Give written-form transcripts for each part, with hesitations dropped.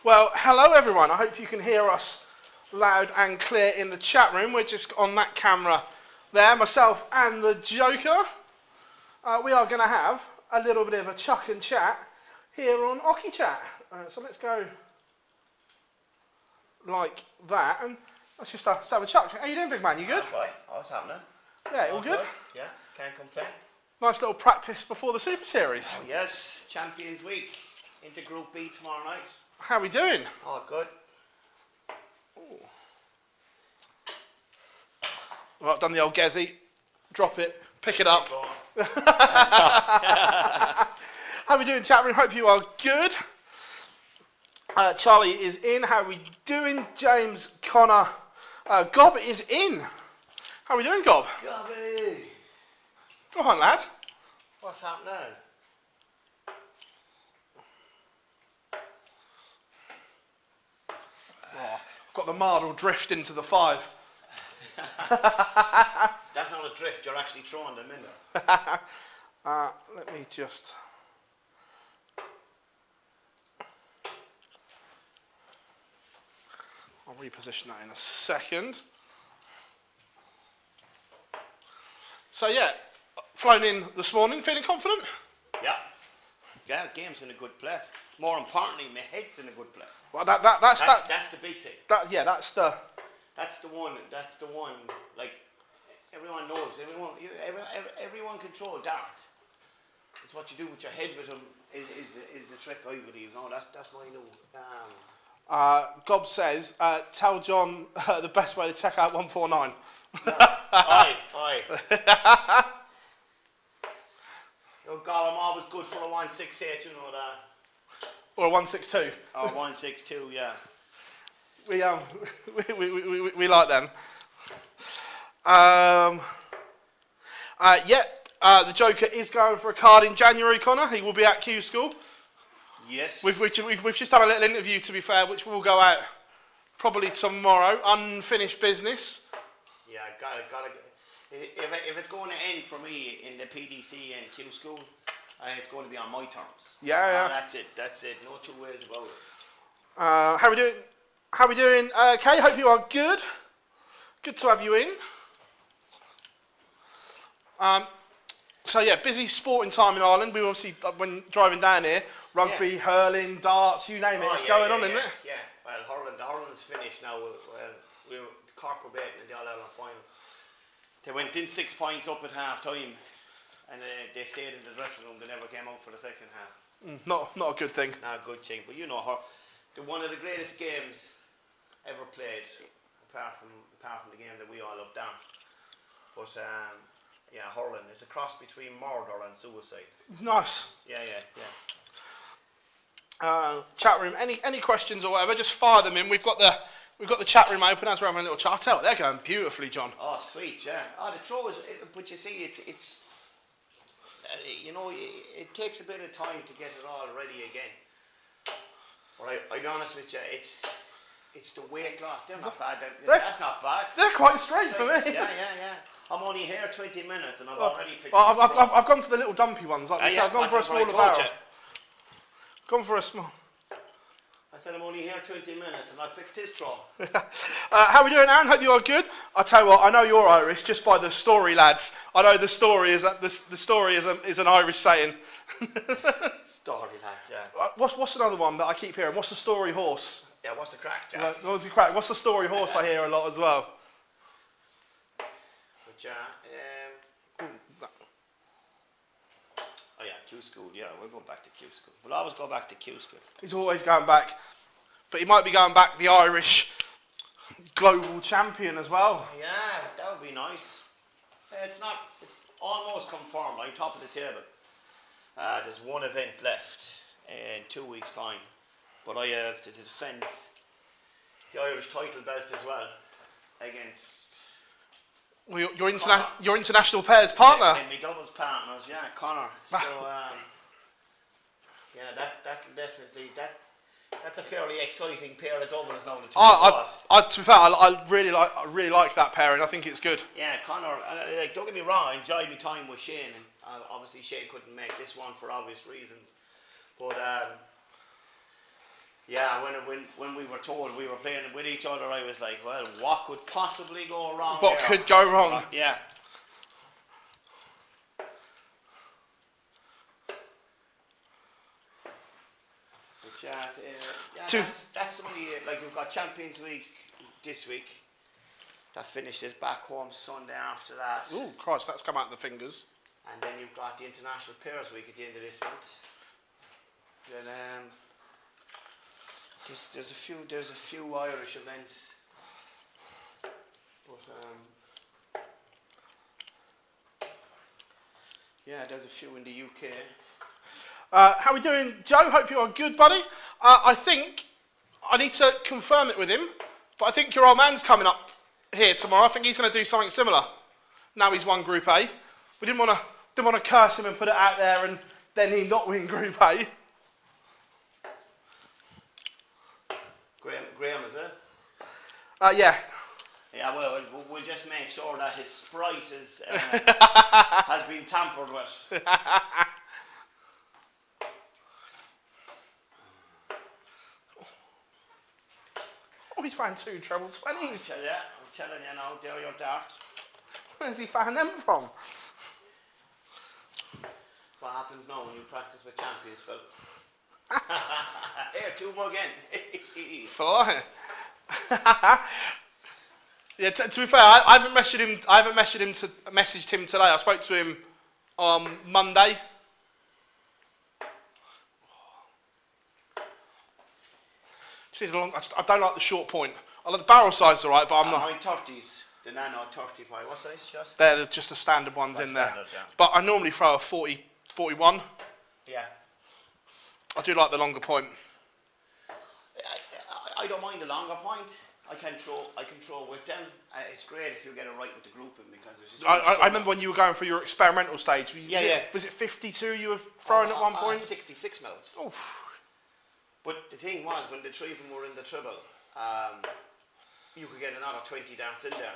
Well, hello everyone. I hope you can hear us loud and clear in the chat room. We're just on that camera there, myself and the Joker. We are going to have a little bit of a chuck and chat here on Oche Chat. So let's go like that and let's just have a chuck. How you doing, big man? You good? Right. What's happening? Yeah, all good? Yeah, can't complain. Nice little practice before the Super Series. Oh yes, Champions Week into Group B tomorrow night. How are we doing? Oh, good. Well, I've done the old Gezi. Drop it, pick it up. How are we doing, chat room? Hope you are good. Charlie is in. How are we doing? James, Connor, Gob is in. How are we doing, Gob? Gobby! Go on, lad. What's happening? Oh, I've got the Mardle drift into the 5. That's not a drift, you're actually throwing them in there. Let me just... I'll reposition that in a second. So yeah, flown in this morning, feeling confident? Yeah. Yeah, game's in a good place. More importantly, my head's in a good place. Well, that's the big thing. Yeah, that's the one. Like everyone knows. Everyone can throw a dart. It's what you do with your head with them is the trick, I believe. No, that's my new. Gob says, tell John the best way to check out 149. Aye. Oh God, I'm always good for a 168, you know that. Or a 162. Or 162, yeah. We like them. The Joker is going for a card in January, Connor. He will be at Q School. Yes. We've just done a little interview, to be fair, which will go out probably tomorrow. Unfinished business. Yeah, gotta. If it's going to end for me in the PDC and Q School, it's going to be on my terms. Yeah. That's it. No two ways about it. How we doing? Kay, hope you are good. Good to have you in. So yeah, busy sporting time in Ireland. We obviously, when driving down here, rugby, hurling, darts, you name it, it's going on, isn't it? Yeah. Well, the hurling's finished now. Cork were beaten in the All-Ireland final. They went in 6 points up at half time, and they stayed in the dressing room. They never came out for the second half. Not a good thing. Not a good thing, but you know, one of the greatest games ever played, apart from the game that we all love, down. But hurling. It's a cross between murder and suicide. Nice. Yeah. Chat room. Any questions or whatever? Just fire them in. We've got the chat room open as we're having a little chat. I tell you what, they're going beautifully, John. Oh, sweet, yeah. Oh, the throw is, but you see, it's it takes a bit of time to get it all ready again. But I'll be honest with you, it's the weight loss. They're not bad. That's not bad. They're quite straight for me. Yeah. I'm only here 20 minutes and I've already fixed I've gone to the little dumpy ones, like you said. I've gone for a smaller barrel. Gone for a small. I said I'm only here 20 minutes and I fixed his throw. How are we doing, Aaron? Hope you are good. I tell you what, I know you're Irish just by the story, lads. I know the story is that the story is an Irish saying. Story, lads, yeah. What's another one that I keep hearing? What's the story horse? Yeah, what's the crack, Jack? What's the story horse? I hear a lot as well. Oh yeah, Q School, yeah, we'll go back to Q School. We'll always go back to Q School. He's always going back. But he might be going back the Irish global champion as well. Yeah, that would be nice. It's almost confirmed, on top of the table. There's one event left in 2 weeks' time. But I have to defend the Irish title belt as well against... Well, your international pairs partner. My doubles partners, yeah, Connor. So, that'll definitely that's a fairly exciting pair of doubles now. To be fair, I really like that pairing. I think it's good. Yeah, Connor. Don't get me wrong. I enjoyed my time with Shane, and obviously Shane couldn't make this one for obvious reasons. But Yeah, when we were told we were playing with each other, I was like, well, what could possibly go wrong What here? could go wrong? Yeah. But that's some of the, like, we've got Champions Week this week. That finishes back home Sunday after that. Oh, Christ, that's come out of the fingers. And then you've got the International Pairs Week at the end of this month. Then there's a few Irish events, but yeah, there's a few in the UK. How we doing, Joe? Hope you are good, buddy. I think I need to confirm it with him, but I think your old man's coming up here tomorrow. I think he's going to do something similar. Now he's won Group A. We didn't want to curse him and put it out there and then he not win Group A. Graham, is it? Yeah. Yeah, well, we'll just make sure that his Sprite is, has been tampered with. Oh, he's found 2 treble 20s. I'm telling you now, they're your dart. Where's he found them from? That's what happens now when you practice with champions, Phil. Here, 2 more again. Fly. Yeah. To be fair, I haven't messaged him today. I spoke to him on Monday. I don't like the short point. I like the barrel size, alright, but I'm not. 930s, the Nano 30 pie. What size, just? They're just the standard ones in there. Yeah. But I normally throw a 40, 41. Yeah. I do like the longer point. I don't mind the longer point. I can throw with them. It's great if you get it right with the grouping because it's just. I remember when you were going through your experimental stage. Yeah. Was it 52 you were throwing at one point? 66 mils. Oh. But the thing was, when the 3 of them were in the treble, you could get another 20 darts in there.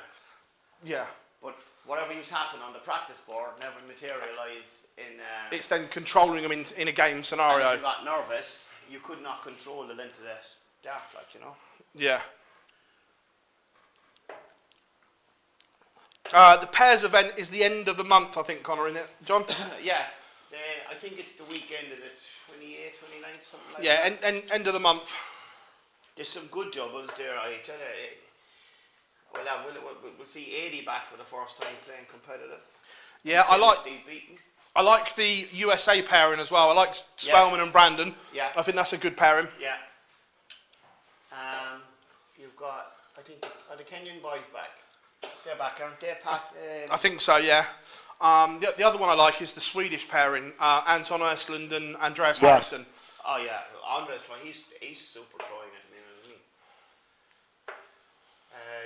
Yeah. But whatever used to happen on the practice board never materialised in. It's then controlling them in a game scenario. And if you got nervous, you could not control the length of that dart, like, you know. Yeah. The pairs event is the end of the month, I think, Connor, isn't it, John? Yeah. I think it's the weekend of the 28th, 29th, something like that. Yeah, end of the month. There's some good doubles there, I tell you. We'll see 80 back for the first time playing competitive. Yeah, I like the USA pairing as well. I like Spellman and Brandon. Yeah. I think that's a good pairing. Yeah. You've got, I think, are the Kenyan boys back? They're back, aren't they, Pat? I think so, yeah. The other one I like is the Swedish pairing, Anton Östlund and Andreas Harrison. Oh yeah, Andres, he's super throwing at the minute, isn't he?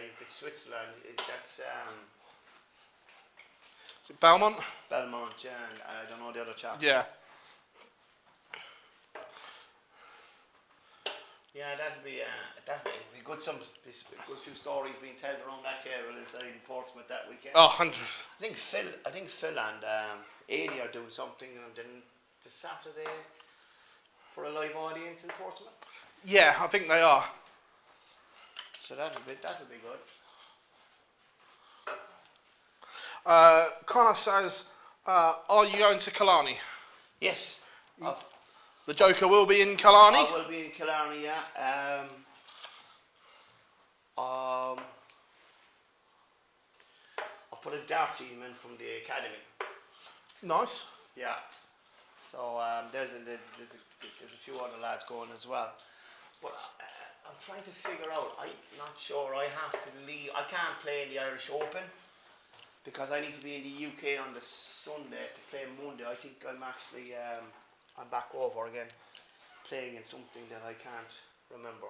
You've got Switzerland, that's... Is it Belmont? Belmont, yeah, and I don't know the other chap. Yeah. Yeah, that'll be good. Good few stories being told around that table inside in Portsmouth that weekend. Oh, 100. I think Phil and Adi are doing something on the Saturday for a live audience in Portsmouth. Yeah, I think they are. So that'll be good. Connor says, are you going to Killarney? Yes. The Joker will be in Killarney? I will be in Killarney, yeah. I'll put a dart team in from the Academy. Nice. Yeah. So there's a few other lads going as well. But I'm trying to figure out, I'm not sure, I have to leave. I can't play in the Irish Open because I need to be in the UK on the Sunday to play Monday. I think I'm actually, I'm back over again, playing in something that I can't remember.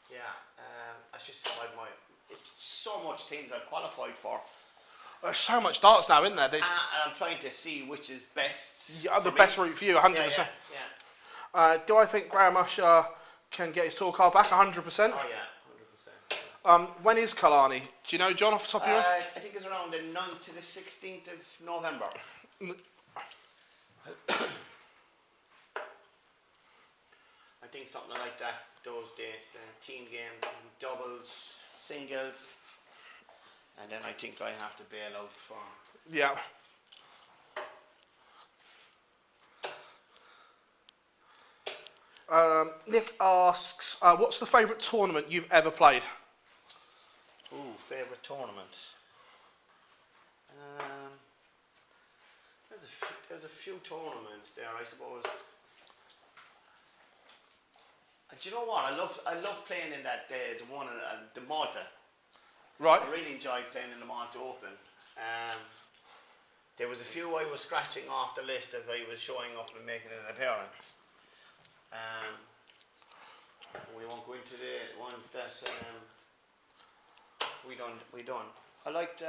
Yeah, it's just it's so much things I've qualified for. There's so much darts now, isn't there? And I'm trying to see which is best. Yeah, the best route for you, 100%. Yeah. Do I think Graham Usher can get his tour card back? 100%. Oh yeah, 100%. When is Killarney? Do you know, John, off the top of your head? I think it's around the 9th to the 16th of November. I think something like that, those days, team game, doubles, singles, and then I think I have to bail out for. Yeah. Nick asks, what's the favourite tournament you've ever played? Ooh, favourite tournament. There's a few tournaments there, I suppose. Do you know what? I love playing in that the one in the Malta. Right. I really enjoyed playing in the Malta Open. There was a few I was scratching off the list as I was showing up and making an appearance. We won't go into the ones that we done. I liked.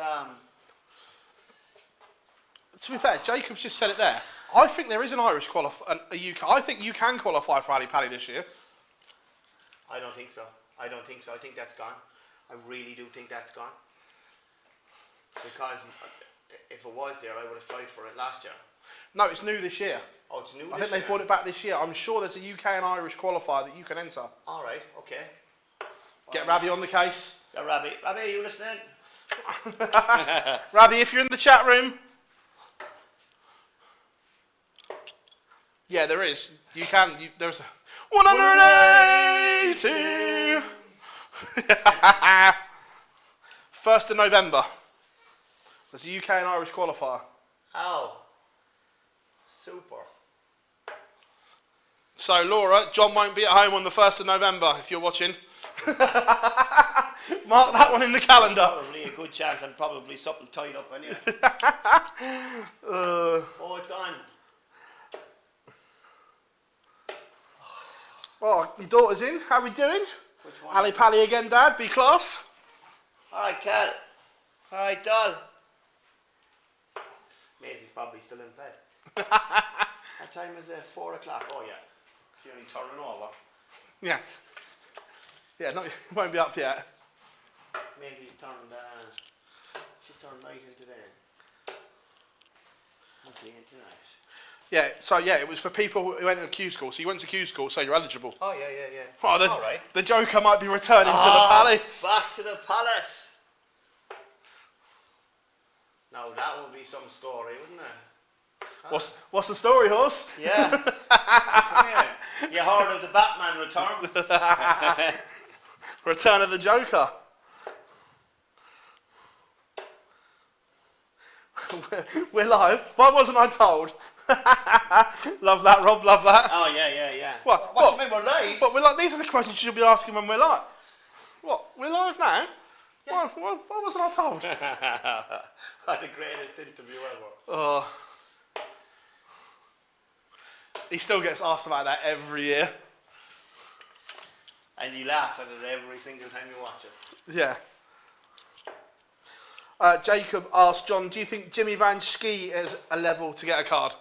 To be fair, Jacob's just said it there. I think there is an Irish a UK. I think you can qualify for Ali Pally this year. I don't think so. I think that's gone. I really do think that's gone. Because if it was there, I would have tried for it last year. No, it's new this year. Oh, it's new this year? I think they brought it back this year. I'm sure there's a UK and Irish qualifier that you can enter. All right, okay. Get Rabbi on the case. Yeah, Rabbi, are you listening? Rabbi, if you're in the chat room. Yeah, there is. You can. There's a 180. 1st of November. There's a UK and Irish qualifier. Oh, super. So, Laura, John won't be at home on the 1st of November if you're watching. Mark that one in the calendar. Probably a good chance and probably something tied up anyway. Oh, it's on. Oh, your daughter's in. How we doing? Which one? Ali Pally again, Dad. B class. All right, Cal. All right, doll. Maisie's probably still in bed. What time is it? 4 o'clock. Oh yeah. She's only turning over. Yeah. Yeah, no, won't be up yet. Maisie's turned. She's turned 19 today. I'm playing tonight. Yeah, so yeah, it was for people who went to Q school. So you went to Q school, so you're eligible. Oh yeah. Oh, All right. The Joker might be returning to the palace. Back to the palace. Now that would be some story, wouldn't it? Huh? What's the story, horse? Yeah. Come here. You heard of the Batman returns? Return of the Joker. We're live. Why wasn't I told? Love that, Rob. Love that. Oh yeah. What do you mean we're live? But we're like. These are the questions you should be asking when we're live. What? We're live now? Yeah. Why wasn't I told? What the greatest interview ever. Oh. He still gets asked about that every year. And you laugh at it every single time you watch it. Yeah. Jacob asked John, do you think Jimmy Van Schie is a level to get a card?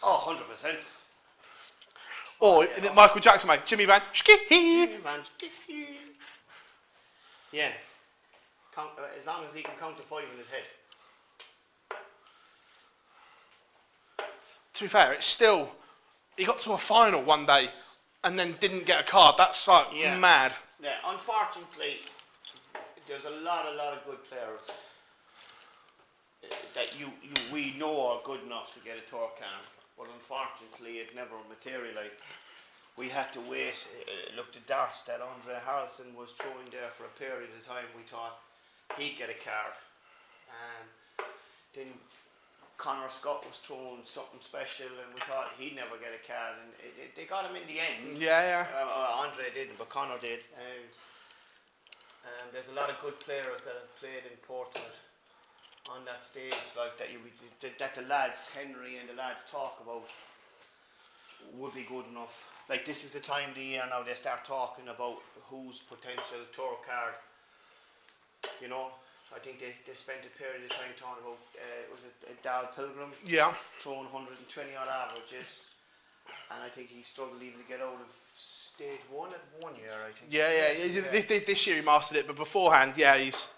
Oh, 100%. Or Michael Jackson, mate. Jimmy Van Schie. Jimmy Van Schie. Yeah. As long as he can count to 5 in his head. To be fair, it's still... He got to a final one day and then didn't get a card. That's like mad. Yeah, unfortunately, there's a lot of good players that we know are good enough to get a tour card, but unfortunately it never materialised. We had to wait. Look, the darts that Andre Harrison was throwing there for a period of time, we thought he'd get a card. Then Connor Scott was throwing something special and we thought he'd never get a card, and they got him in the end. Yeah. Andre didn't, but Connor did. There's a lot of good players that have played in Portsmouth on that stage, like that the lads, Henry and the lads, talk about would be good enough. Like, this is the time of the year now they start talking about whose potential tour card, you know. I think they spent a period of time talking about, was it Dal Pilgrim? Yeah. Throwing 120 odd averages. And I think he struggled even to get out of stage 1 at 1 year, I think. Yeah. This year he mastered it, but beforehand, he's...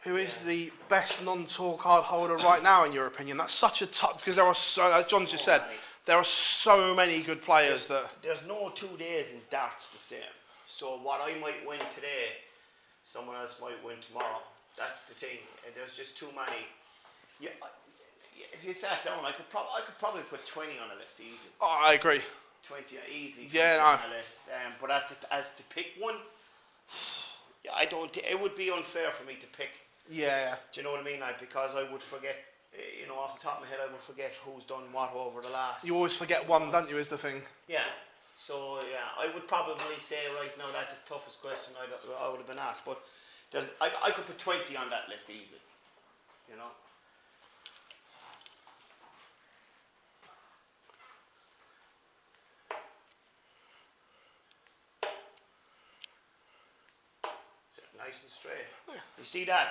Who is the best non-tour card holder right now, in your opinion? That's such a tough... Because there are so... As John just said, there are so many good players that... There's no 2 days in darts the same. So what I might win today, someone else might win tomorrow. That's the thing. And there's just too many. Yeah, if you sat down, I could probably put 20 on a list easily. Oh, I agree. 20 easily. 20 Yeah, on a list. But as to pick one, yeah, I don't. It would be unfair for me to pick. Yeah. Do you know what I mean? Like, because I would forget. You know, off the top of my head, I would forget who's done what over the last. You always forget one, don't you? Is the thing. Yeah. So yeah, I would probably say right now that's the toughest question I would have been asked. But I could put 20 on that list easily. You know. Nice and straight. Yeah. You see that?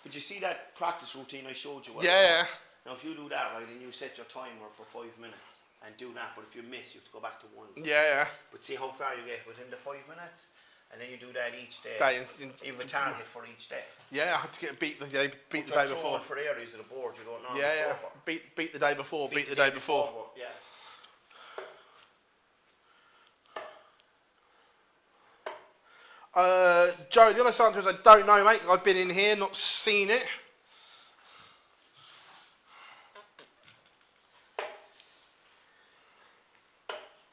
Did you see that practice routine I showed you? Yeah. Now if you do that right and you set your timer for 5 minutes and do that, but if you miss you have to go back to 1. Yeah. But see how far you get within the 5 minutes? And then you do that each day. You have a target for each day. Yeah, I had to get beat the day before. For areas of the board you don't know. Yeah. Beat the day before. Beat the day before. Yeah. Joe, the honest answer is I don't know, mate. I've been in here, not seen it.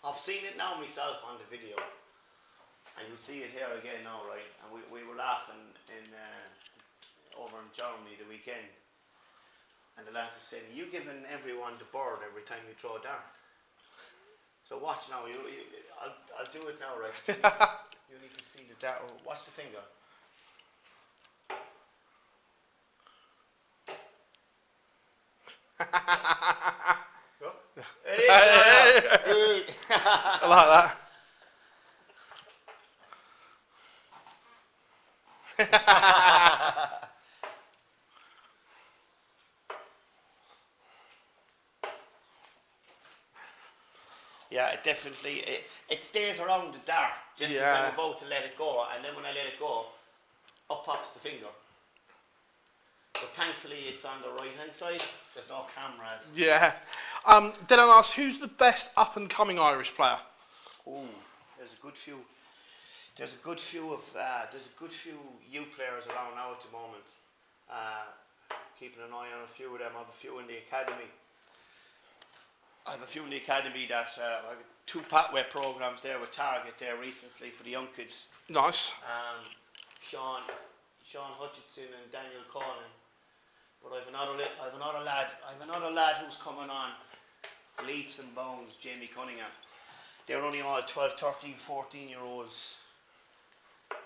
I've seen it now myself on the video, and you'll see it here again now, right? And we were laughing over in Germany the weekend, and the lads were saying, "Are you giving everyone the bird every time you throw a dart?" So watch now. I'll do it now, right? You need to see the dart. Watch the finger. Look. It is. I like that. Yeah, it definitely, it stays around the dart just as I'm about to let it go, and then when I let it go, up pops the finger. But thankfully it's on the right hand side, there's no cameras. Yeah. Dylan asks, who's the best up and coming Irish player? Ooh, there's a good few. There's a good few youth players around now at the moment. Keeping an eye on a few of them. I have a few in the academy. I have a few in the academy that like 2 pathway programs there with Target there recently for the young kids. Nice. Sean Hutchinson and Daniel Collin. But I've another lad who's coming on leaps and bounds, Jamie Cunningham. They're only all 12, 13, 14-year-olds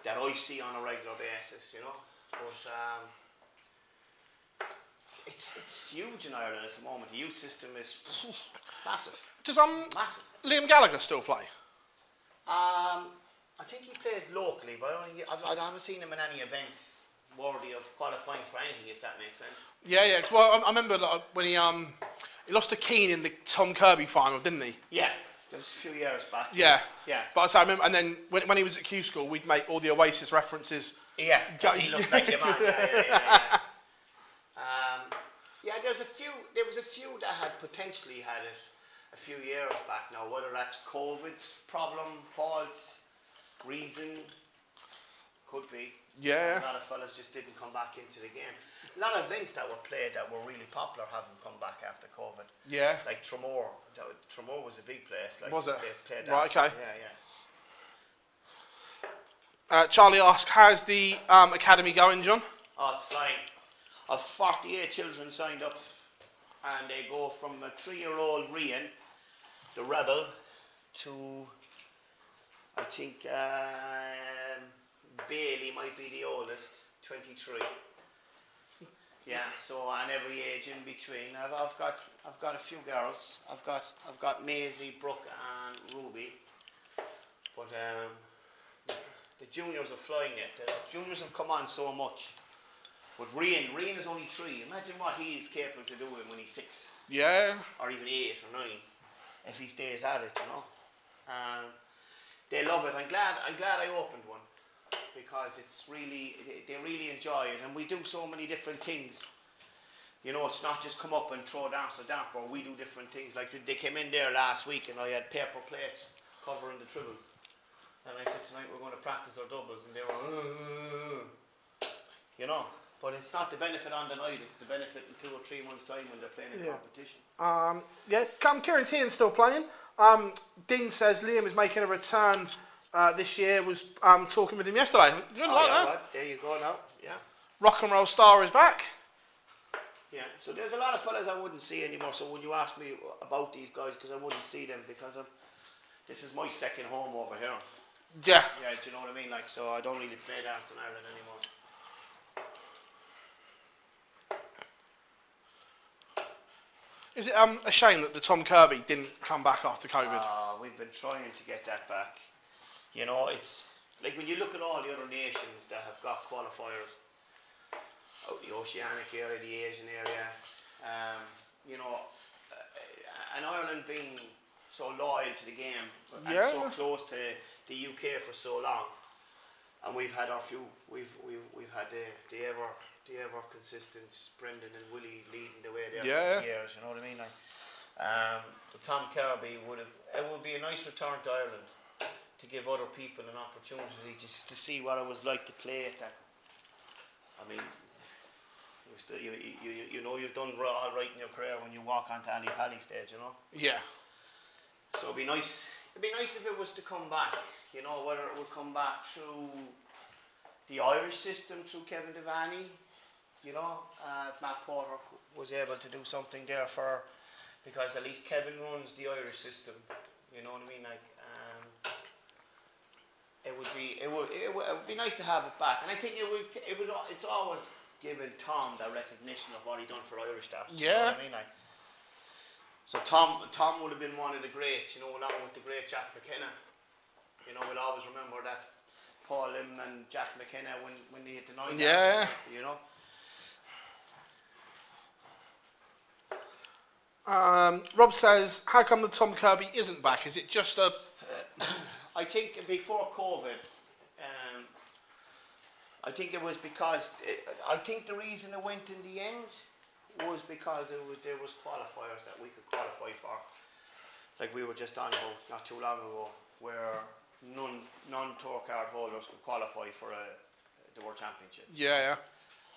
that I see on a regular basis, you know. But it's huge in Ireland at the moment. The youth system is it's massive. Does massive. Liam Gallagher still play? I think he plays locally, but I haven't seen him in any events worthy of qualifying for anything, if that makes sense. Yeah. Well, I remember when he lost to Keane in the Tom Kirby final, didn't he? Yeah, that was a few years back. Yeah. Yeah. But I remember, and then when he was at Q School, we'd make all the Oasis references. Yeah, he looks like your man. Yeah. Yeah, there was a few that had potentially had it a few years back now, whether that's COVID's problem, fault, reason, could be. Yeah. A lot of fellas just didn't come back into the game. A lot of events that were played that were really popular haven't come back after COVID. Yeah. Like Tremor. Tremor was a big place. Like, was it? They played right, okay. Yeah. Charlie asks, how's the academy going, John? Oh, it's flying. I've 48 children signed up, and they go from a 3-year-old Rian, the rebel, to I think Bailey might be the oldest, 23. Yeah, so on every age in between. I've got a few girls. I've got Maisie, Brooke, and Ruby. But the juniors are flying it. The juniors have come on so much. But Rian is only 3. Imagine what he is capable of doing when he's 6. Yeah. Or even 8 or 9, if he stays at it, you know. They love it. I'm glad I opened one, because they really enjoy it, and we do so many different things. You know, it's not just come up and throw dance or damp, or we do different things. Like they came in there last week and I had paper plates covering the triples. And I said, tonight we're going to practice our doubles. And they were, you know. But it's not the benefit on the night, it's the benefit in 2 or 3 months' time when they're playing in competition. Kieran Tian's still playing. Dean says Liam is making a return this year. Was talking with him yesterday. Good like that. Right. There you go now. Yeah. Rock and Roll Star is back. Yeah, so there's a lot of fellas I wouldn't see anymore. So when you ask me about these guys, because I wouldn't see them because this is my second home over here. Yeah. Yeah, do you know what I mean? Like, so I don't really play dance in Ireland anymore. Is it a shame that the Tom Kirby didn't come back after COVID? We've been trying to get that back. You know, it's like when you look at all the other nations that have got qualifiers, out the oceanic area, the Asian area, you know, and Ireland being so loyal to the game and so close to the UK for so long, and we've had our few, we've had the ever consistent Brendan and Willie leading the way there for years. You know what I mean? Like, Tom Kirby it would be a nice return to Ireland to give other people an opportunity just to see what it was like to play at that. I mean, you know you've done all right in your career when you walk onto Ali Pally stage, you know. Yeah. So it'd be nice. It'd be nice if it was to come back. You know, whether it would come back through the Irish system, through Kevin Devaney. You know, if Matt Porter was able to do something there because at least Kevin runs the Irish system. You know what I mean? Like, it would be nice to have it back, and I think it's always given Tom the recognition of what he done for Irish staff. Yeah. You know what I mean? Like, so Tom would have been one of the greats, you know, along with the great Jack McKenna. You know, we'll always remember that Paul Lim and Jack McKenna when they hit the 9. Yeah. You know. Rob says, how come the Tom Kirby isn't back? Is it just a... I think before COVID, I think it was because, I think the reason it went in the end was because there was qualifiers that we could qualify for. Like we were just on about not too long ago, where non-tour card holders could qualify for the World Championship. Yeah.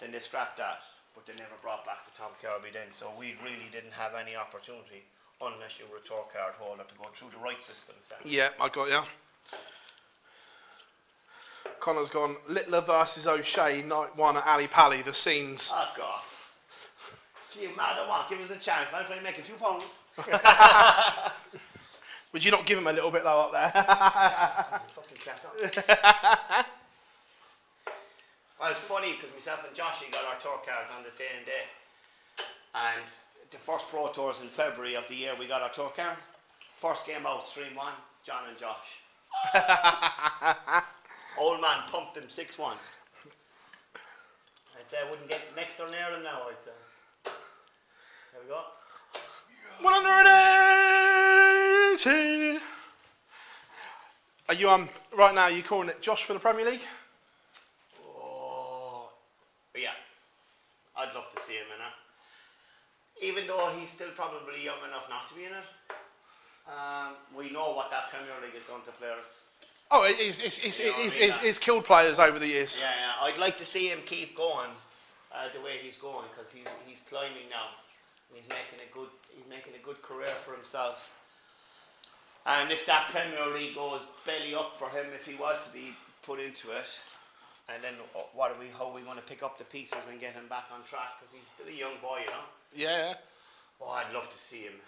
Then they scrapped that, but they never brought back the Tom Kirby then. So we really didn't have any opportunity unless you were a tour card holder to go through the right system. Yeah, I got you. Connor's gone, Littler versus Oche, night 1 at Ali Pally, the scenes. Fuck off. Gee, man, I want, give us a chance, man, trying to make a few pounds. Would you not give him a little bit though up there? Fucking cat up. Well, it's funny because myself and Joshy got our tour cards on the same day. And the first Pro Tours in February of the year we got our tour card. First game out, 3-1, John and Josh. Old man pumped him 6-1. I'd say I wouldn't get next door near him now, I'd say. There we go. 180! Are you right now, are you calling it Josh for the Premier League? Oh, yeah. I'd love to see him in it. Even though he's still probably young enough not to be in it. We know what that Premier League has done to players. Oh, it's killed players over the years. Yeah, I'd like to see him keep going the way he's going because he's climbing now. He's making a good career for himself. And if that Premier League goes belly up for him, if he was to be put into it, and then how are we going to pick up the pieces and get him back on track? Because he's still a young boy, you know. Yeah. Oh, I'd love to see him.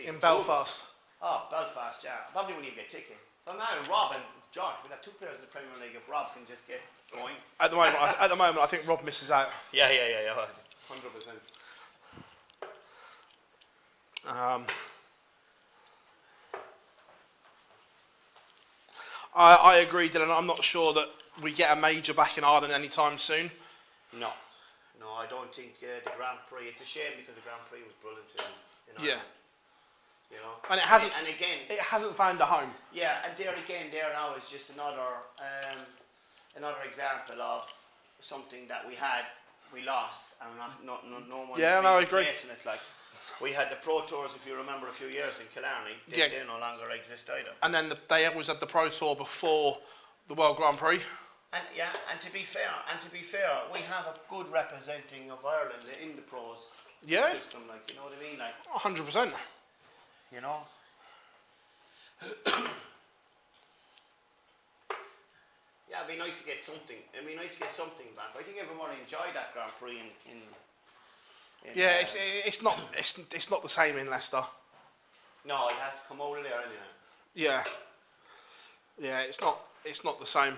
In Belfast. Oh, Belfast, yeah. Probably when you get ticking. But now Rob and Josh, we've got 2 players in the Premier League. If Rob can just get going. At the moment, I think Rob misses out. Yeah. 100%. I agree, Dylan. I'm not sure that we get a major back in Ireland anytime soon. No, I don't think the Grand Prix. It's a shame because the Grand Prix was brilliant in Ireland. Yeah. You know, and it hasn't found a home. Yeah, and there now is just another example of something that we had we lost, and no one Yeah, no, I agree. replacing it. Like, we had the Pro Tours, if you remember, a few years in Killarney. They no longer exist either. And then they always had the Pro Tour before the World Grand Prix. And and to be fair, we have a good representing of Ireland in the pros system. Like, you know what I mean? Like, 100%. you know. Yeah, it'd be nice to get something. It'd be nice to get something back. I think everyone enjoyed that Grand Prix in yeah, it's not the same in Leicester. No, it has to come out of there anyway. Yeah, it's not the same.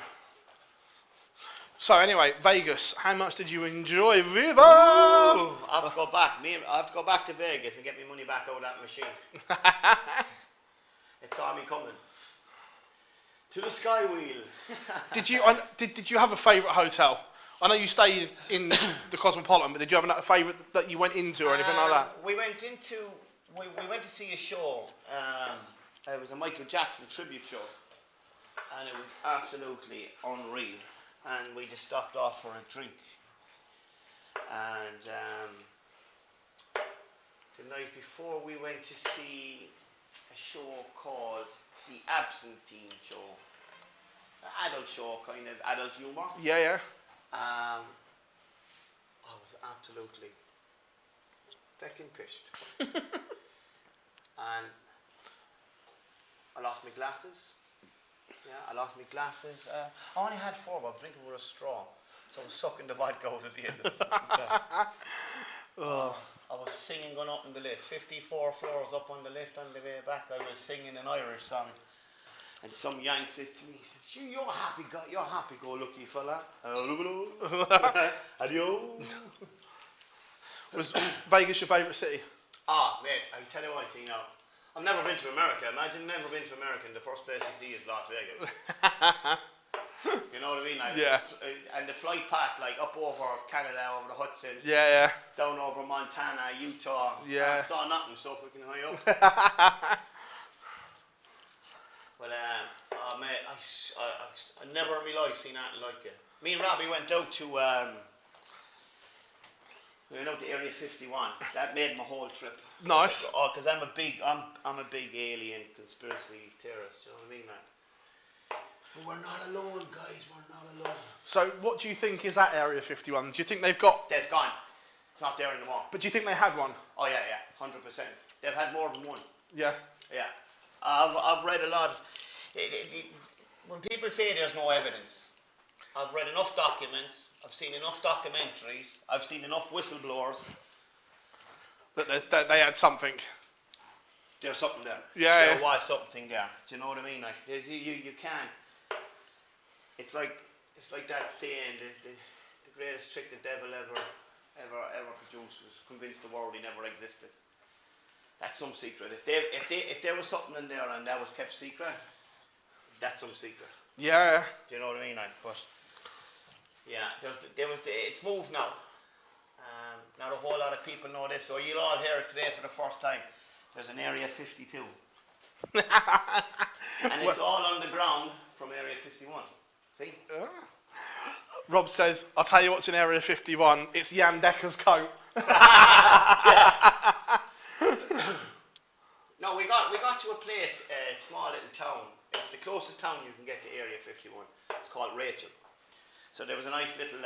So anyway, Vegas. How much did you enjoy Viva? Ooh, I have to go back. I have to go back to Vegas and get my money back out of that machine. It saw me coming. To the Sky Wheel. Did you have a favourite hotel? I know you stayed in the Cosmopolitan, but did you have a favourite that you went into or anything like that? We went to see a show. It was a Michael Jackson tribute show, and it was absolutely unreal. And we just stopped off for a drink. And the night before, we went to see a show called The Absentine Show. Adult show, kind of adult humour. Yeah. I was absolutely feckin' pissed. And I lost my glasses. Yeah, I lost my glasses. I only had 4, but I was drinking with a straw. So I was sucking the vodka out at the end of the glass. I was singing going up in the lift. 54 floors up on the lift on the way back. I was singing an Irish song. And some yank says to me, he says, you're a happy-go-lucky fella. Adios. Was Vegas your favourite city? Mate, I tell you one thing now. I've never been to America. Imagine never been to America and the first place you see is Las Vegas. You know what I mean? Like, yeah. And the flight path, like up over Canada, over the Hudson. Yeah. Down over Montana, Utah. Yeah. I saw nothing so fucking high up. But mate, I never in my life seen anything like it. Me and Robbie went out to Area 51. That made my whole trip. Nice. Because I'm a big alien conspiracy theorist. You know what I mean, man? But we're not alone, guys. We're not alone. So, what do you think is at Area 51? Do you think they've got? It's gone. It's not there anymore. But do you think they had one? Oh yeah, 100%. They've had more than one. Yeah. Yeah. I've read a lot. When people say there's no evidence, I've read enough documents. I've seen enough documentaries. I've seen enough whistleblowers. That they had something. There's something there. Yeah. There was something there. Do you know what I mean? Like, you can't. It's like that saying, the greatest trick the devil ever produced was convince the world he never existed. That's some secret. If there was something in there and that was kept secret, that's some secret. Yeah. Do you know what I mean? Like, but yeah, it's moved now. Not a whole lot of people know this, so you'll all hear it today for the first time. There's an Area 52. And it's all underground from Area 51. See? Rob says, I'll tell you what's in Area 51. It's Jan Decker's coat. No, we got to a place, a small little town. It's the closest town you can get to Area 51. It's called Rachel. So there was a nice little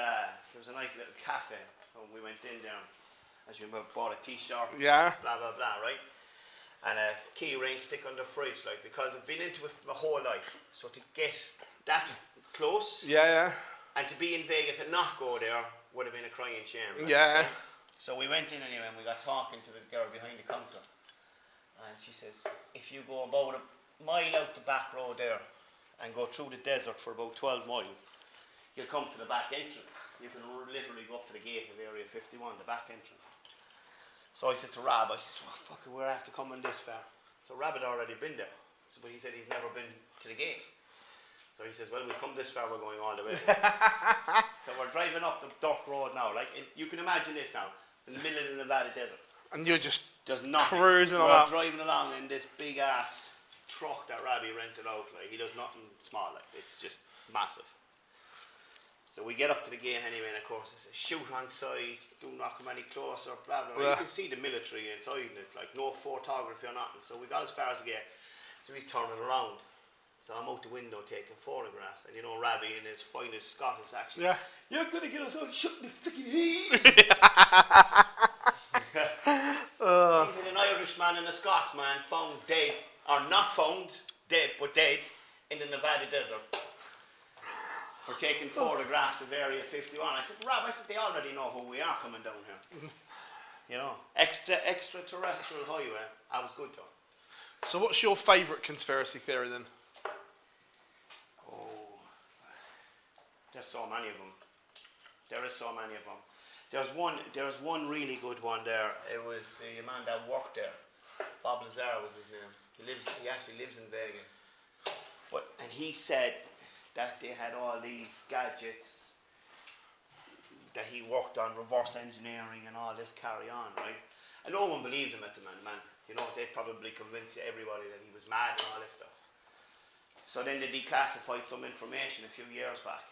cafe. So we went in there, as you bought a t-shirt. Yeah. Blah blah blah, right? And a key ring stick on the fridge, like, because I've been into it my whole life. So to get that close. Yeah. And to be in Vegas and not go there would have been a crying shame. Right? Yeah. So we went in anyway and we got talking to the girl behind the counter. And she says, if you go about a mile out the back road there and go through the desert for about 12 miles, you'll come to the back entrance. You can literally go up to the gate of Area 51, the back entrance. So I said to Rob, oh fuck it, we're after coming this far. So Rob had already been there. So, but he said he's never been to the gate. So he says, well, we've come this far, we're going all the way. So we're driving up the dirt road now. Like, you can imagine this now. It's in the middle of the Nevada desert. And you're just cruising along. We're driving along in this big ass truck that Robbie rented out. Like, he does nothing small. Like, it's just massive. So we get up to the gate anyway, and of course it says shoot on sight, do not come any closer, blah blah blah. Yeah. You can see the military inside it, like no photography or nothing. So we got as far as the gate. So he's turning around. So I'm out the window taking photographs, and you know Ravi in his finest Scottish accent. Yeah. You're gonna get us all shut in the freaking heat. Even an Irishman and a Scotsman found dead, or not found dead, but dead in the Nevada desert for taking photographs of Area 51. I said, Rob, they already know who we are coming down here. You know, extraterrestrial highway. I was good though. So what's your favourite conspiracy theory then? Oh, there's so many of them. There is so many of them. There was one really good one there. It was a man that worked there. Bob Lazar was his name. He actually lives in Vegas. And he said that they had all these gadgets that he worked on, reverse engineering and all this carry on, right? And no one believed him at the man. You know, they probably convinced everybody that he was mad and all this stuff. So then they declassified some information a few years back.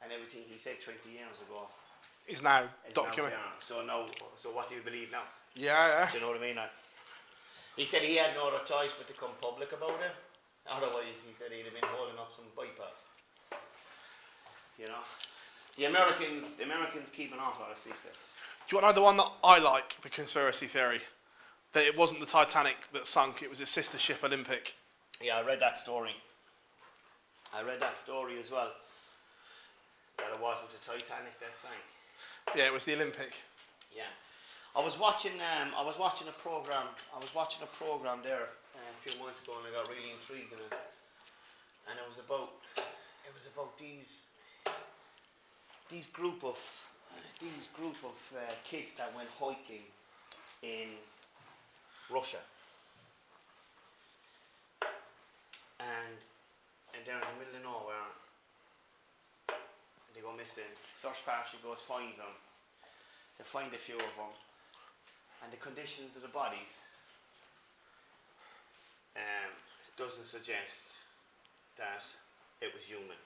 And everything he said 20 years ago Is now is documented. now there. So what do you believe now? Yeah. Do you know what I mean? He said he had no other choice but to come public about it. Otherwise, he said he'd have been holding up some bypass. You know? The Americans keep an awful lot of secrets. Do you want to know the one that I like, the conspiracy theory? That it wasn't the Titanic that sunk, it was its sister ship Olympic. Yeah, I read that story. As well. That it wasn't the Titanic that sank. Yeah, it was the Olympic. Yeah. I was watching a program there a few months ago, and I got really intrigued in it. And it was about these group of kids that went hiking in Russia, and they're in the middle of nowhere. They go missing. Search party goes, finds them. They find a few of them, and the conditions of the bodies doesn't suggest that it was human.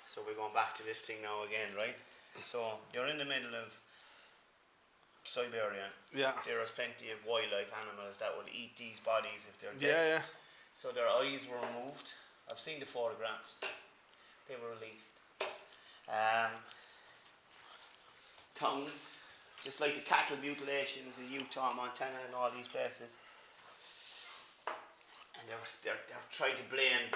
So we're going back to this thing now again, right? So you're in the middle of Siberia. Yeah. There is plenty of wildlife animals that will eat these bodies if they're dead. Yeah. So their eyes were removed. I've seen the photographs. They were released. Tongues, just like the cattle mutilations in Utah, Montana, and all these places. And they're trying to blame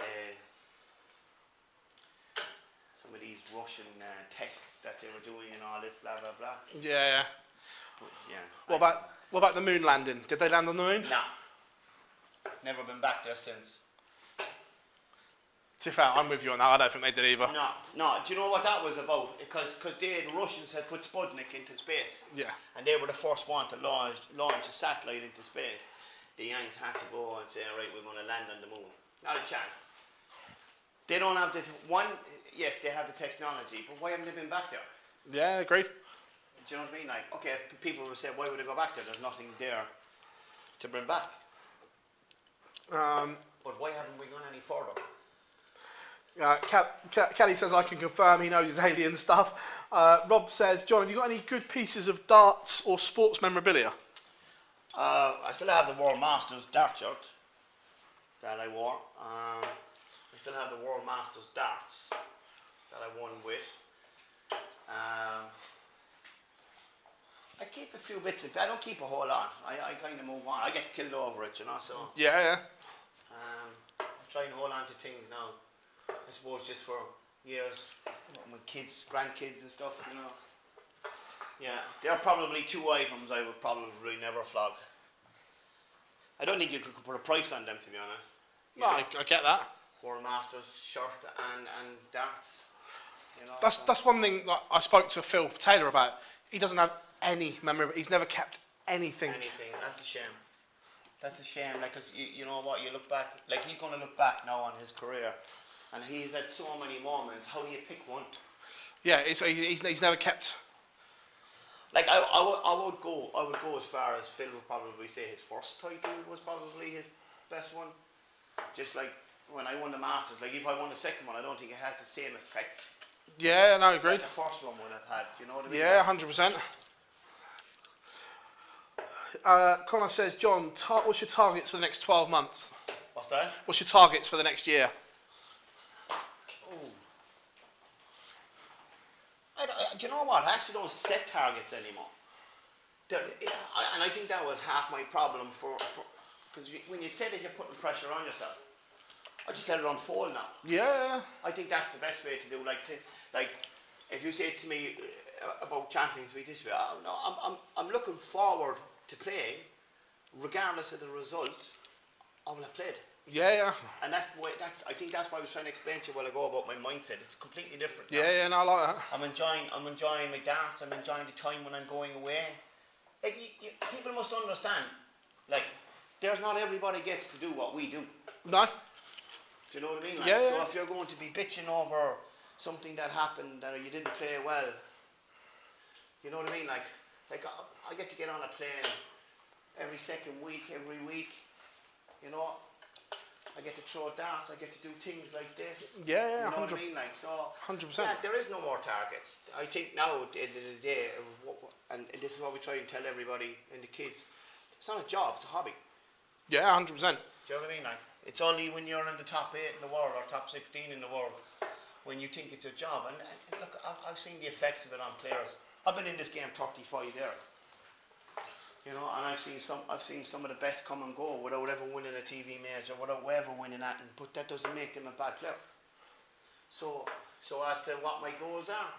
some of these Russian tests that they were doing and all this blah blah blah. Yeah. But, yeah. What about the moon landing? Did they land on the moon? No. Never been back there since. To be fair, I'm with you on that. I don't think they did either. No. Do you know what that was about? Because the Russians had put Sputnik into space. Yeah. And they were the first one to launch a satellite into space. The Yanks had to go and say, right, we're going to land on the moon. Not a chance. They don't have yes, they have the technology, but why haven't they been back there? Yeah, agreed. Do you know what I mean? Like, okay, if people would say, why would they go back there? There's nothing there to bring back. But why haven't we gone any further? Kelly says I can confirm he knows his alien stuff. Rob says, John, have you got any good pieces of darts or sports memorabilia? I still have the World Masters dart shirt that I wore. I still have the World Masters darts that I won with. I keep a few bits. I don't keep a whole lot. I kind of move on. I get killed over it, you know. So Yeah. I try and hold on to things now. I suppose just for years, my kids, grandkids and stuff, you know. Yeah, there are probably two items I would probably never flog. I don't think you could put a price on them, to be honest. No, I get that. World Masters shirt and darts. You know, That's one thing that I spoke to Phil Taylor about. He doesn't have any memory. He's never kept anything. That's a shame. That's a shame. Like, 'cause you know what? You look back. Like, he's going to look back now on his career, and he's had so many moments. How do you pick one? Yeah, he's never kept. Like, I would go as far as Phil would probably say his first title was probably his best one. Just like when I won the Masters, like if I won the second one, I don't think it has the same effect Yeah, no, that agreed. the first one would have had. You know what I mean? Yeah, 100%. Connor says, John, what's your targets for the next 12 months? What's that? What's your targets for the next year? Oh. Do you know what? I actually don't set targets anymore. And I think that was half my problem because when you set it, you're putting pressure on yourself. I just let it unfold now. Yeah. I think that's the best way to do. Like if you say to me about Champions League this way, no, I'm looking forward to playing, regardless of the result. I will have played. Yeah. And I think that's why I was trying to explain to you a while ago about my mindset. It's completely different. Yeah, no, I like that. I'm enjoying my darts. I'm enjoying the time when I'm going away. Like people must understand. Like there's not everybody gets to do what we do. No. Do you know what I mean? Like, Yeah. So if you're going to be bitching over something that happened or you didn't play well, you know what I mean? Like I get to get on a plane every second week, every week. You know, I get to throw darts. I get to do things like this. Yeah, You know 100%. what I mean? Like so. 100%. Yeah, there is no more targets. I think now at the end of the day, and this is what we try and tell everybody and the kids. It's not a job. It's a hobby. Yeah, 100%. Do you know what I mean? Like, it's only when you're in the top 8 in the world or top 16 in the world when you think it's a job. And look, I've seen the effects of it on players. I've been in this game 35 years, you know, and I've seen some of the best come and go without ever winning a TV match or without ever winning that. But that doesn't make them a bad player. So as to what my goals are,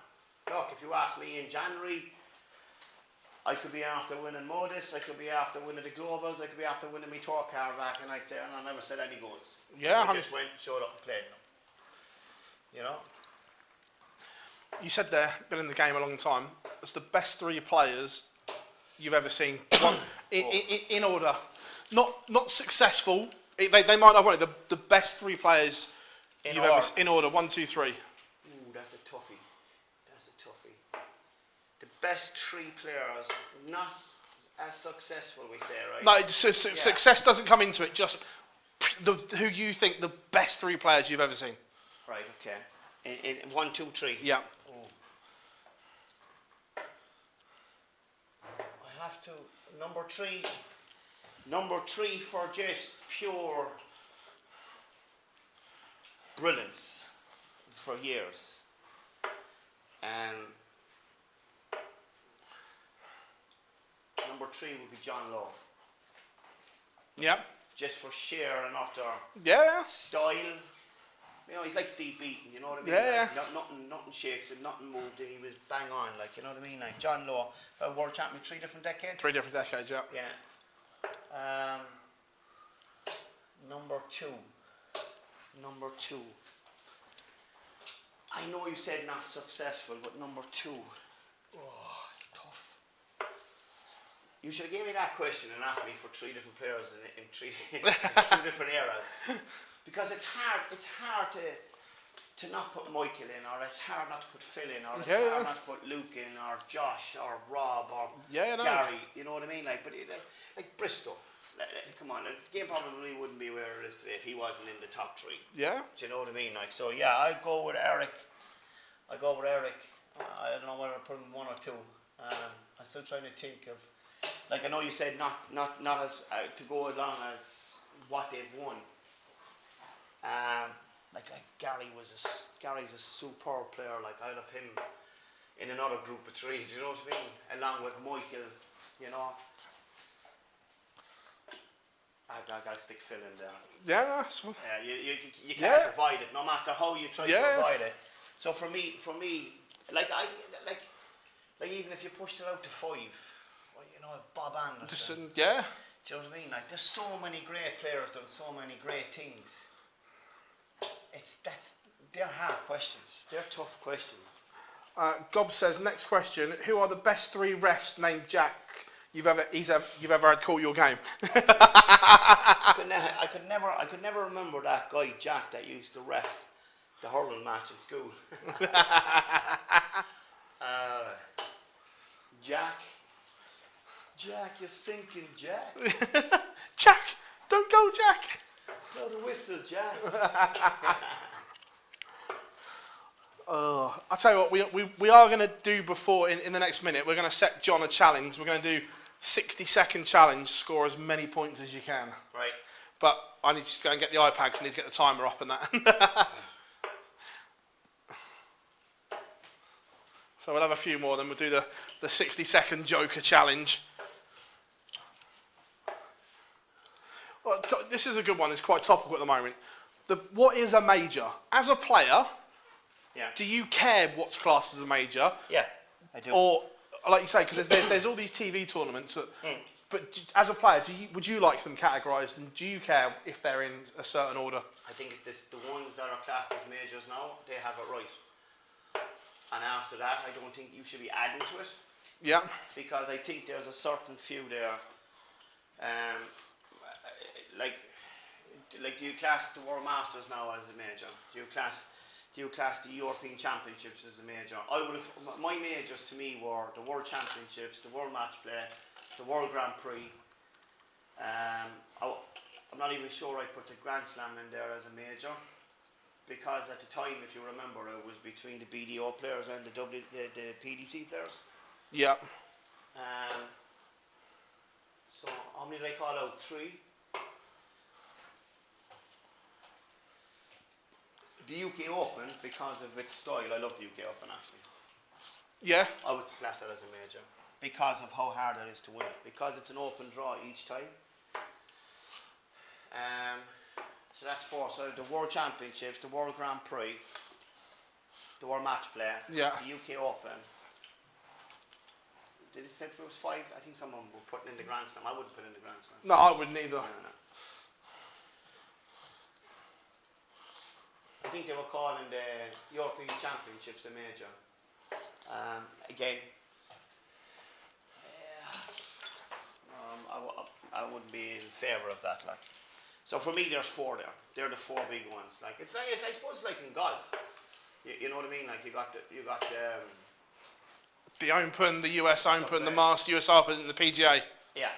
look, if you ask me in January, I could be after winning Modus, I could be after winning the Globals, I could be after winning my tour car back, and I'd say, and I never set any goals. Yeah, I just went, showed up and played them. You know? You said there, been in the game a long time. It's the best 3 players you've ever seen. In order. Not successful. They might not have won it. The best 3 players you've ever seen. In order. 1, 2, 3. Ooh, that's a toughie. The best 3 players, not as successful, we say, right? No, success doesn't come into it. Just who you think the best 3 players you've ever seen. Right, okay. In 1, 2, 3. Yeah. Oh. I have to. Number 3 for just pure brilliance for years. Number 3 would be John Law. Yeah. Just for sheer and utter Yeah. style. You know, he's like Steve Beaton, you know what I mean? Yeah, like, nothing shakes and nothing moved, and he was bang on, like, you know what I mean? Like John Law, world champion 3 different decades. 3 different decades, yeah. Yeah. Number 2. I know you said not successful, but number 2. Oh, it's tough. You should have given me that question and asked me for 3 different players in 2 different eras. Because it's hard to not put Michael in, or it's hard not to put Phil in, or it's hard not to put Luke in, or Josh, or Rob, or Gary. You know what I mean? Like, but like Bristol. Come on, the game probably wouldn't be where it is today if he wasn't in the top 3. Yeah. Do you know what I mean? Like, so yeah, I'd go with Eric. I don't know whether I put him 1 or 2. I'm still trying to think of. Like, I know you said not as to go as long as what they've won. Gary's a superb player. Like, I'd have him in another group of 3. Do you know what I mean? Along with Michael, you know. I've got to stick Phil in there. Yeah, that's fine. Yeah, you can't avoid it, no matter how you try to avoid it. So for me, like even if you pushed it out to 5, well, you know, Bob Anderson. Yeah. Do you know what I mean? Like, there's so many great players doing so many great things. They're hard questions. They're tough questions. Gob says, next question: who are the best 3 refs named Jack you've ever had call your game? I could never remember that guy Jack that used to ref the hurling match in school. Jack, you're sinking, Jack. Jack, don't go, Jack. Oh, the whistle, Jack. I'll tell you what, we are going to do before, in the next minute, we're going to set John a challenge. We're going to do 60-second challenge, score as many points as you can. Right. But I need to go and get the iPad because I need to get the timer up and that. So we'll have a few more, then we'll do the 60-second Joker challenge. Well, this is a good one, it's quite topical at the moment. What is a major? As a player, do you care what's classed as a major? Yeah, I do. Or, like you say, because there's all these TV tournaments, but as a player, would you like them categorised, and do you care if they're in a certain order? I think the ones that are classed as majors now, they have it right. And after that, I don't think you should be adding to it. Yeah. Because I think there's a certain few there. Like do you class the World Masters now as a major? Do you class the European Championships as a major? My majors to me were the World Championships, the World Match Play, the World Grand Prix. I'm not even sure I put the Grand Slam in there as a major, because at the time, if you remember, it was between the BDO players and the PDC players. Yeah. So how many did I call out? 3. The UK Open, because of its style, I love the UK Open actually. Yeah. I would class that as a major because of how hard it is to win it. Because it's an open draw each time. So that's 4. So the World Championships, the World Grand Prix, the World Match Play, the UK Open. Did it say it was 5? I think someone was putting in the Grand Slam. I wouldn't put in the Grand Slam. No, I wouldn't either. No. I think they were calling the European Championships a major. Again, I wouldn't be in favour of that. Like, so for me, there's 4 there. They're the 4 big ones. Like it's I suppose like in golf, you know what I mean. Like you got the Open, the US Open, the Masters, US Open, and the PGA. Yeah,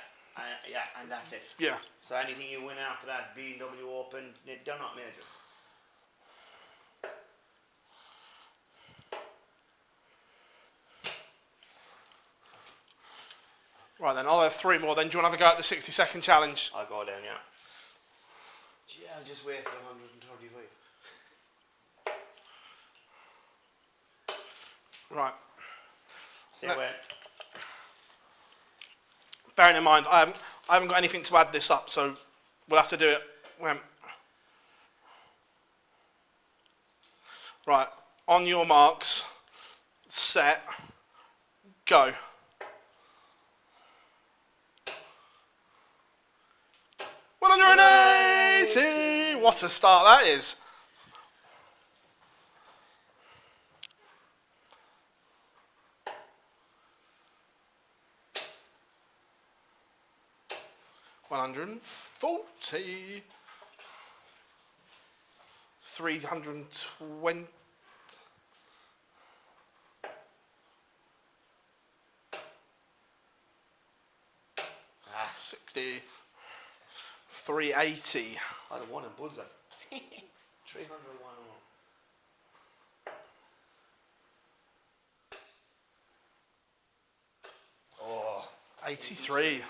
and that's it. Yeah. So anything you win after that, BMW Open, they're not major. Right then, I'll have 3 more then. Do you want to have a go at the 60-second challenge? I'll go then, yeah. Gee, I just wasted 135. Right. Say when. Bearing in mind, I haven't got anything to add this up, so we'll have to do it when. Right, on your marks, set, go. 180! What a start that is. $140, 320, 60, 380. I'd have won in bullseye. 301. Oh, 83.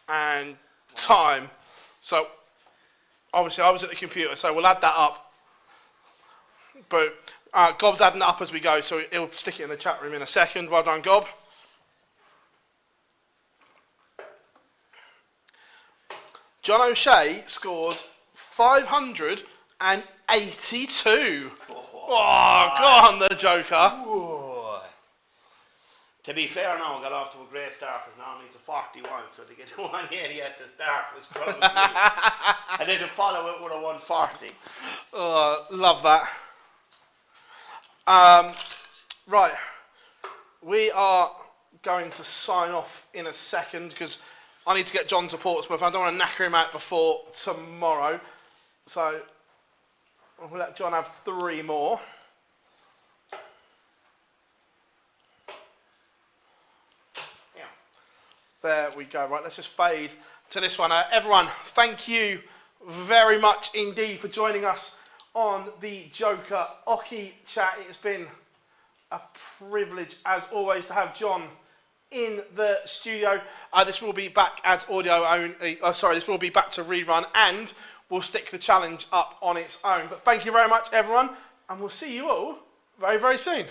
And time. So obviously I was at the computer, so we'll add that up. But Gob's adding it up as we go, so he'll stick it in the chat room in a second. Well done, Gob. John O'Shea scores 582. Oh, go on, the Joker. Ooh. To be fair now, I got off to a great start because normally it's a 41, so to get to 180 at the start was probably and then to follow it with a 140. Oh, love that. Right, we are going to sign off in a second because I need to get John to Portsmouth. I don't want to knacker him out before tomorrow. So we'll let John have 3 more. There we go. Right, let's just fade to this one. Everyone, thank you very much indeed for joining us on the Joker Oche chat. It's been a privilege, as always, to have John in the studio. This will be back as audio only. This will be back to rerun, and we'll stick the challenge up on its own. But thank you very much, everyone, and we'll see you all very, very soon.